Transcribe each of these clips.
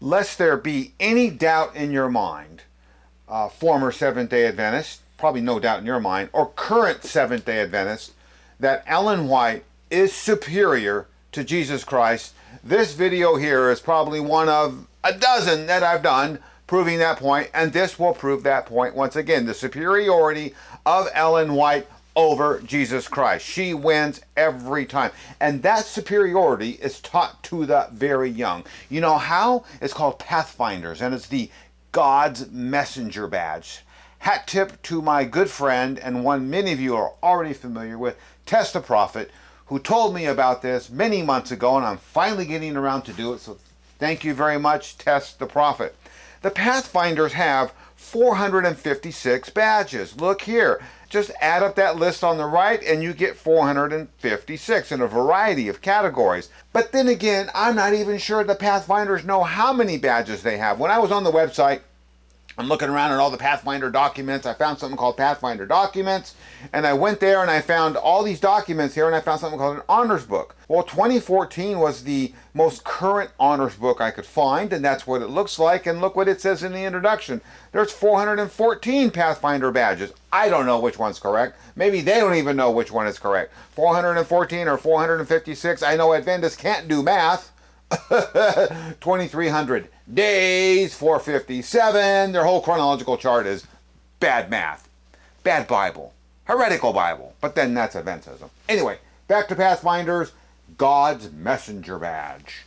lest there be any doubt in your mind, former Seventh-day Adventist, probably no doubt in your mind, or current Seventh-day Adventist, that Ellen White is superior to Jesus Christ. This video here is probably one of a dozen that I've done proving that point, and this will prove that point once again. The superiority of Ellen White over Jesus Christ. She wins every time. And that superiority is taught to the very young. You know how? It's called Pathfinders, and it's the God's Messenger badge. Hat tip to my good friend, and one many of you are already familiar with, Tess the Prophet, who told me about this many months ago, and I'm finally getting around to do it. So thank you very much, Tess the Prophet. The Pathfinders have 456 badges. Look here. Just add up that list on the right and you get 456 in a variety of categories. But then again, I'm not even sure the Pathfinders know how many badges they have. When I was on the website, I'm looking around at all the Pathfinder documents. I found something called Pathfinder Documents, and I went there and I found all these documents here, and I found something called an honors book. Well, 2014 was the most current honors book I could find, and that's what it looks like, and look what it says in the introduction. There's 414 Pathfinder badges. I don't know which one's correct. Maybe they don't even know which one is correct. 414 or 456. I know Adventists can't do math. 2,300 days, 457. Their whole chronological chart is bad math, bad Bible, heretical Bible. But then that's Adventism. Anyway, back to Pathfinders, God's Messenger badge.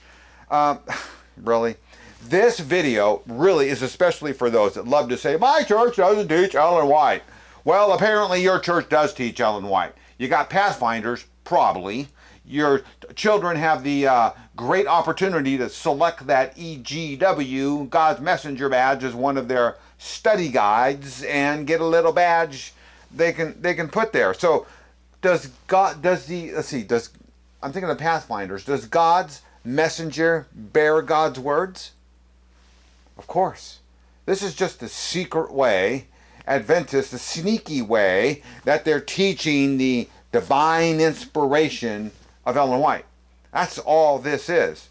Really? This video really is especially for those that love to say, my church doesn't teach Ellen White. Well, apparently your church does teach Ellen White. You got Pathfinders, probably. Your children have the great opportunity to select that EGW, God's Messenger badge, as one of their study guides and get a little badge they can put there. So I'm thinking of Pathfinders, does God's messenger bear God's words? Of course. This is just a secret way, Adventist, a sneaky way that they're teaching the divine inspiration of Ellen White. That's all this is.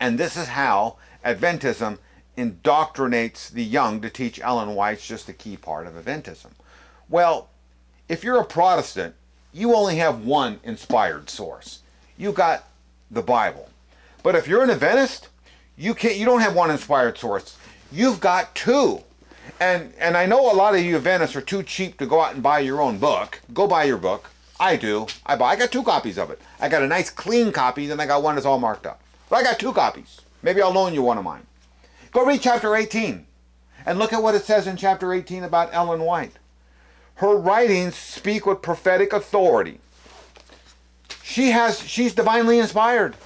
And this is how Adventism indoctrinates the young to teach Ellen White's just a key part of Adventism. Well, if you're a Protestant, you only have one inspired source. You got the Bible. But if you're an Adventist, you don't have one inspired source. You've got two. And I know a lot of you Adventists are too cheap to go out and buy your own book. Go buy your book. I do. I got 2 copies of it. I got a nice clean copy, then I got one that's all marked up. But I got 2 copies. Maybe I'll loan you one of mine. Go read chapter 18 and look at what it says in chapter 18 about Ellen White. Her writings speak with prophetic authority. She's divinely inspired.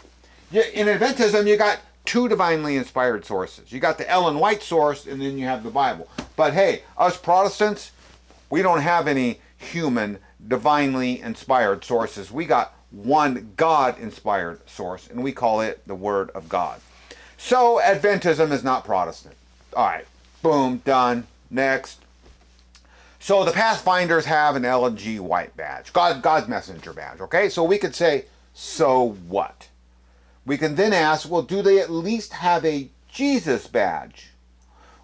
In Adventism, you got 2 divinely inspired sources. You got the Ellen White source, and then you have the Bible. But hey, us Protestants, we don't have any human divinely inspired sources. We got one God-inspired source, and we call it the Word of God. So Adventism is not Protestant. All right, boom, done. Next. So the Pathfinders have an Ellen G. White badge, God's Messenger badge. Okay, so we could say, so what? We can then ask, well, do they at least have a Jesus badge?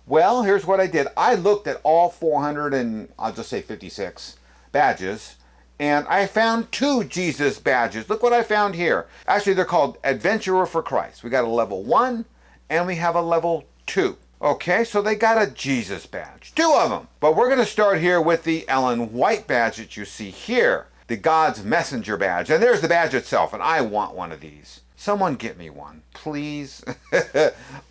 Well, here's what I did. I looked at all 400 and I'll just say 56 badges, and I found 2 Jesus badges. Look what I found here. Actually, they're called Adventurer for Christ. We got a level 1 and we have a level 2. Okay, so they got a Jesus badge. 2 of them. But we're going to start here with the Ellen White badge that you see here, the God's Messenger badge. And there's the badge itself, and I want one of these. Someone get me one, please.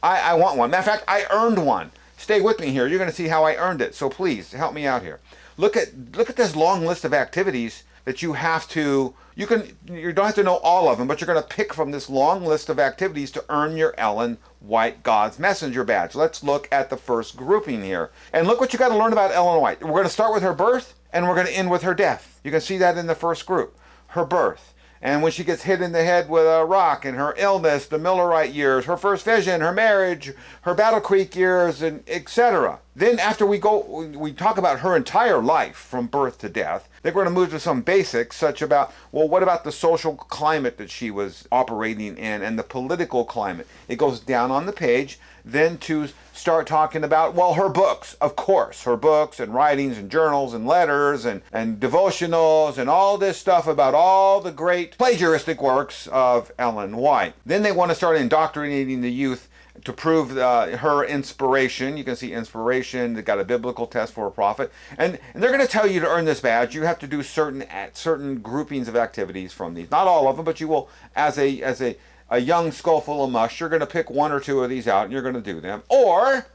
I want one. Matter of fact, I earned one. Stay with me here. You're going to see how I earned it. So please help me out here. Look at this long list of activities that you have to. You don't have to know all of them, but you're going to pick from this long list of activities to earn your Ellen White God's Messenger badge. Let's look at the first grouping here. And look what you got to learn about Ellen White. We're going to start with her birth, and we're going to end with her death. You can see that in the first group. Her birth. And when she gets hit in the head with a rock, and her illness, the Millerite years, her first vision, her marriage, her Battle Creek years, and etc. Then after we talk about her entire life from birth to death, they're going to move to some basics such about, well, what about the social climate that she was operating in and the political climate? It goes down on the page, then to start talking about, well, her books, of course, her books and writings and journals and letters and devotionals and all this stuff about all the great plagiaristic works of Ellen White. Then they want to start indoctrinating the youth to prove her inspiration. You can see inspiration. They've got a biblical test for a prophet, and they're going to tell you to earn this badge, you have to do certain groupings of activities from these. Not all of them, but you will, as a young skull full of mush, you're going to pick one or two of these out, and you're going to do them. Or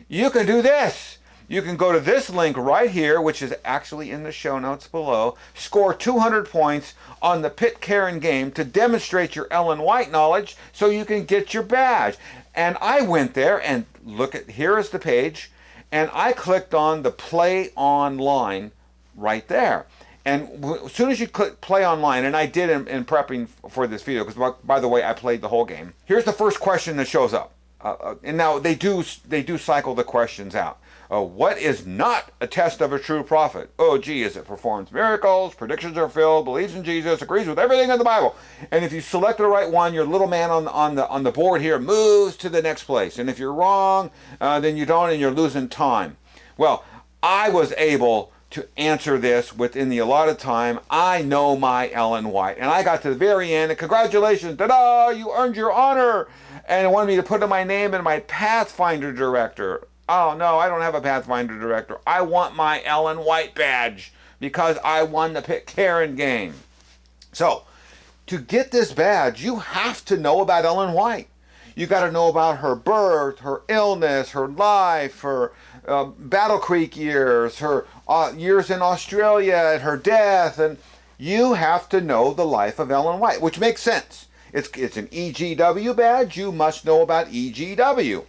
you can do this. You can go to this link right here, which is actually in the show notes below. Score 200 points on the Pitcairn Game to demonstrate your Ellen White knowledge so you can get your badge. And I went there and here is the page, and I clicked on the play online right there. And as soon as you click play online, and I did in prepping for this video, because by the way, I played the whole game. Here's the first question that shows up. And now they do cycle the questions out. What is not a test of a true prophet? Oh, geez, it performs miracles, predictions are filled, believes in Jesus, agrees with everything in the Bible. And if you select the right one, your little man on the board here moves to the next place. And if you're wrong, then you don't, and you're losing time. Well, I was able to answer this within the allotted time. I know my Ellen White. And I got to the very end, and congratulations, ta-da, you earned your honor. And it wanted me to put in my name and my Pathfinder director. Oh no, I don't have a Pathfinder director. I want my Ellen White badge because I won the Pitcairn Game. So, to get this badge, you have to know about Ellen White. You got to know about her birth, her illness, her life, her Battle Creek years, her years in Australia, and her death, and you have to know the life of Ellen White, which makes sense. It's an EGW badge. You must know about EGW,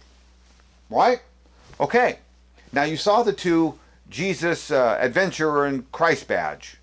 right? Okay, now you saw the two Jesus Adventurer and Christ badge.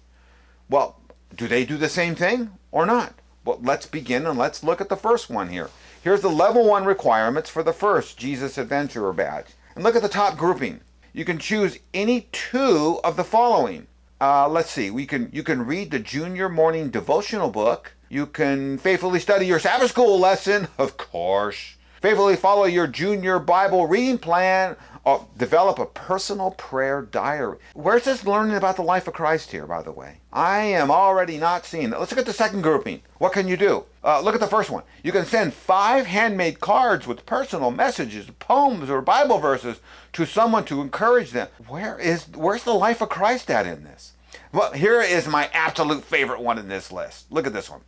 Well, do they do the same thing or not? Well, let's begin and let's look at the first one here. Here's the level 1 requirements for the first Jesus Adventurer badge. And look at the top grouping. You can choose any two of the following. Let's see, you can read the junior morning devotional book. You can faithfully study your Sabbath school lesson, of course. Faithfully follow your junior Bible reading plan, or develop a personal prayer diary. Where's this learning about the life of Christ here, by the way? I am already not seeing it. Let's look at the second grouping. What can you do? Look at the first one. You can send 5 handmade cards with personal messages, poems, or Bible verses to someone to encourage them. Where's the life of Christ at in this? Well, here is my absolute favorite one in this list. Look at this one,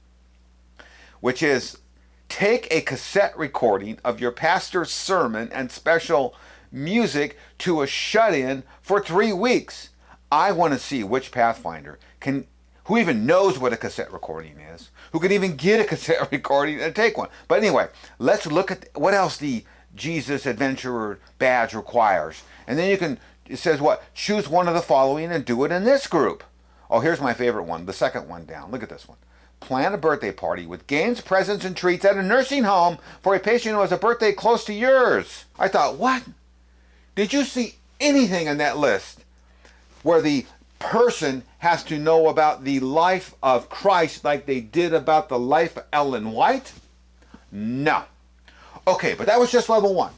which is take a cassette recording of your pastor's sermon and special music to a shut-in for 3 weeks. I want to see which Pathfinder who even knows what a cassette recording is, who can even get a cassette recording and take one. But anyway, let's look at what else the Jesus Adventurer badge requires. And then it says what? Choose one of the following and do it in this group. Oh, here's my favorite one, the second one down. Look at this one. Plan a birthday party with games, presents, and treats at a nursing home for a patient who has a birthday close to yours. I thought, what? Did you see anything in that list where the person has to know about the life of Christ like they did about the life of Ellen White? No. Okay, but that was just level 1.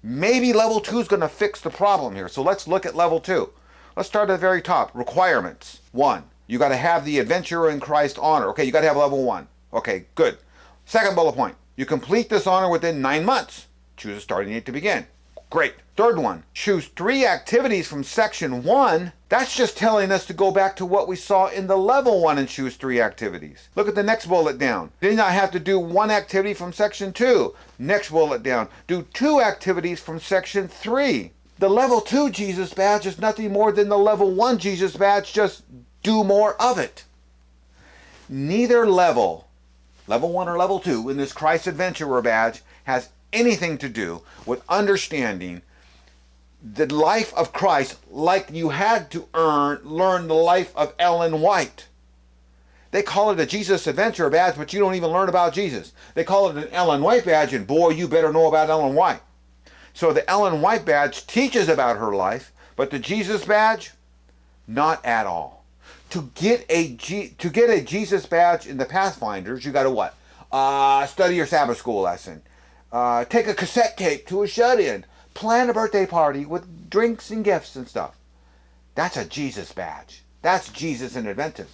Maybe level 2 is going to fix the problem here. So let's look at level 2. Let's start at the very top. Requirements. 1. You got to have the Adventurer in Christ honor. Okay, you got to have level 1. Okay, good. Second bullet point. You complete this honor within 9 months. Choose a starting date to begin. Great. Third one. Choose 3 activities from section 1. That's just telling us to go back to what we saw in the level 1 and choose 3 activities. Look at the next bullet down. Then I have to do 1 activity from section 2. Next bullet down. Do 2 activities from section 3. The level 2 Jesus badge is nothing more than the level 1 Jesus badge, just do more of it. Neither level 1 or level 2 in this Christ Adventurer badge has anything to do with understanding the life of Christ like you had to learn the life of Ellen White. They call it a Jesus Adventurer badge, but you don't even learn about Jesus. They call it an Ellen White badge, and boy, you better know about Ellen White. So the Ellen White badge teaches about her life, but the Jesus badge, not at all. To get a Jesus badge in the Pathfinders, you got to what? Study your Sabbath school lesson. Take a cassette tape to a shut-in. Plan a birthday party with drinks and gifts and stuff. That's a Jesus badge. That's Jesus in Adventism.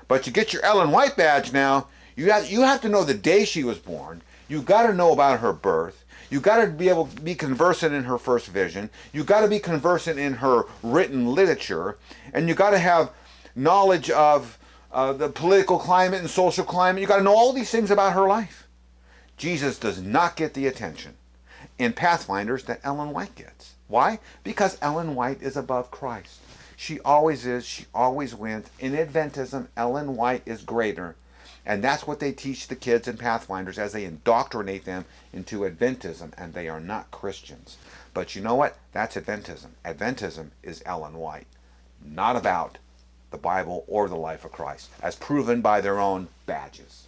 But you get your Ellen White badge now, you have to know the day she was born. You got to know about her birth. You got to be able to be conversant in her first vision. You got to be conversant in her written literature, and you got to have knowledge of the political climate and social climate. You got to know all these things about her life. Jesus does not get the attention in Pathfinders that Ellen White gets. Why? Because Ellen White is above Christ. She always is. She always wins. In Adventism, Ellen White is greater. And that's what they teach the kids in Pathfinders as they indoctrinate them into Adventism, and they are not Christians. But you know what? That's Adventism. Adventism is Ellen White, not about the Bible or the life of Christ, as proven by their own badges.